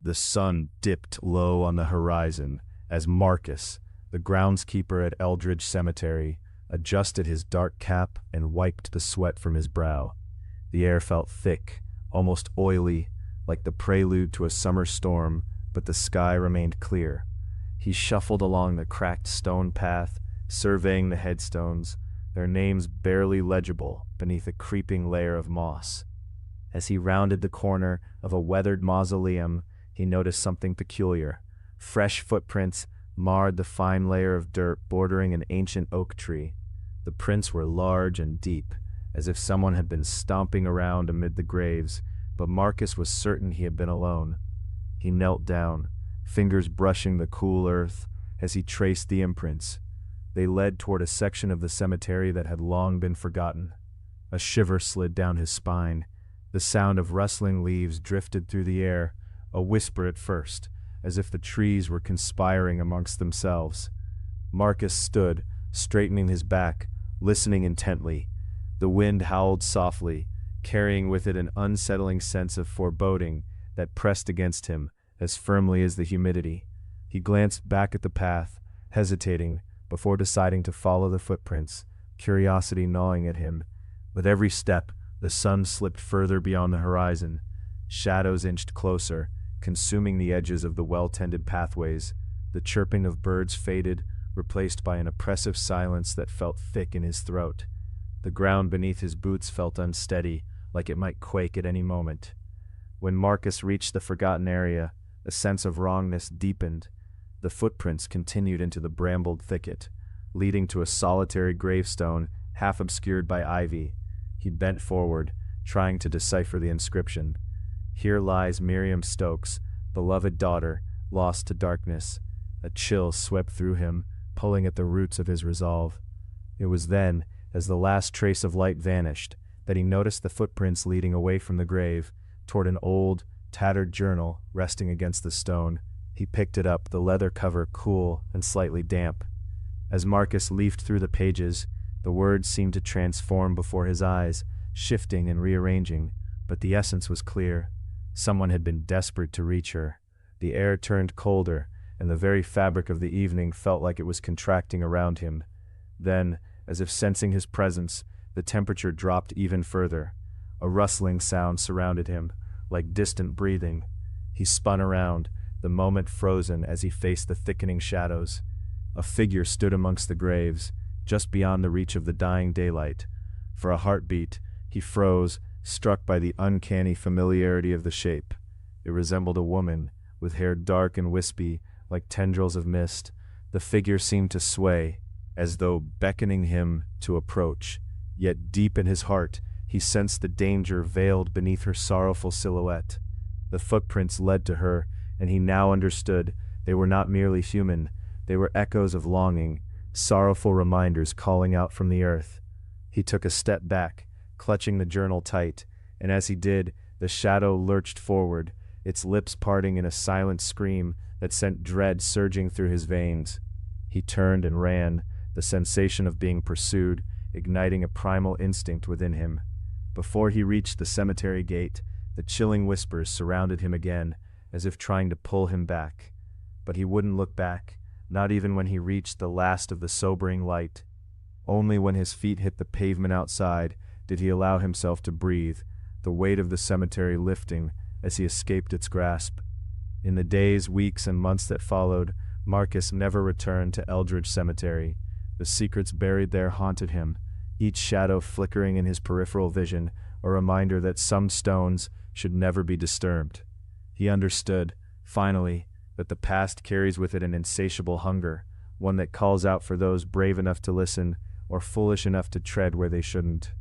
The sun dipped low on the horizon as Marcus, the groundskeeper at Eldridge Cemetery, adjusted his dark cap and wiped the sweat from his brow. The air felt thick, almost oily, like the prelude to a summer storm, but the sky remained clear. He shuffled along the cracked stone path, surveying the headstones, their names barely legible beneath a creeping layer of moss. As he rounded the corner of a weathered mausoleum, he noticed something peculiar. Fresh footprints marred the fine layer of dirt bordering an ancient oak tree. The prints were large and deep, as if someone had been stomping around amid the graves, but Marcus was certain he had been alone. He knelt down, fingers brushing the cool earth as he traced the imprints. They led toward a section of the cemetery that had long been forgotten. A shiver slid down his spine. The sound of rustling leaves drifted through the air, a whisper at first, as if the trees were conspiring amongst themselves. Marcus stood, straightening his back, listening intently. The wind howled softly, carrying with it an unsettling sense of foreboding that pressed against him as firmly as the humidity. He glanced back at the path, hesitating, before deciding to follow the footprints, curiosity gnawing at him. With every step, the sun slipped further beyond the horizon. Shadows inched closer, consuming the edges of the well-tended pathways. The chirping of birds faded, replaced by an oppressive silence that felt thick in his throat. The ground beneath his boots felt unsteady, like it might quake at any moment. When Marcus reached the forgotten area, a sense of wrongness deepened. The footprints continued into the brambled thicket, leading to a solitary gravestone half obscured by ivy. He bent forward, trying to decipher the inscription. "Here lies Miriam Stokes, beloved daughter, lost to darkness." A chill swept through him, pulling at the roots of his resolve. It was then, as the last trace of light vanished, that he noticed the footprints leading away from the grave, toward an old, tattered journal resting against the stone. He picked it up, the leather cover cool and slightly damp. As Marcus leafed through the pages, the words seemed to transform before his eyes, shifting and rearranging, but the essence was clear. Someone had been desperate to reach her. The air turned colder, and the very fabric of the evening felt like it was contracting around him. Then, as if sensing his presence, the temperature dropped even further. A rustling sound surrounded him, like distant breathing. He spun around, the moment frozen as he faced the thickening shadows. A figure stood amongst the graves, just beyond the reach of the dying daylight. For a heartbeat, he froze, struck by the uncanny familiarity of the shape. It resembled a woman, with hair dark and wispy, like tendrils of mist. The figure seemed to sway, as though beckoning him to approach. Yet deep in his heart, he sensed the danger veiled beneath her sorrowful silhouette. The footprints led to her, and he now understood they were not merely human. They were echoes of longing, sorrowful reminders calling out from the earth. He took a step back, clutching the journal tight, and as he did, the shadow lurched forward, its lips parting in a silent scream that sent dread surging through his veins. He turned and ran, the sensation of being pursued igniting a primal instinct within him. Before he reached the cemetery gate, the chilling whispers surrounded him again, as if trying to pull him back. But he wouldn't look back, not even when he reached the last of the sobering light. Only when his feet hit the pavement outside did he allow himself to breathe, the weight of the cemetery lifting as he escaped its grasp. In the days, weeks, and months that followed, Marcus never returned to Eldridge Cemetery. The secrets buried there haunted him, each shadow flickering in his peripheral vision, a reminder that some stones should never be disturbed. He understood, finally, that the past carries with it an insatiable hunger, one that calls out for those brave enough to listen or foolish enough to tread where they shouldn't.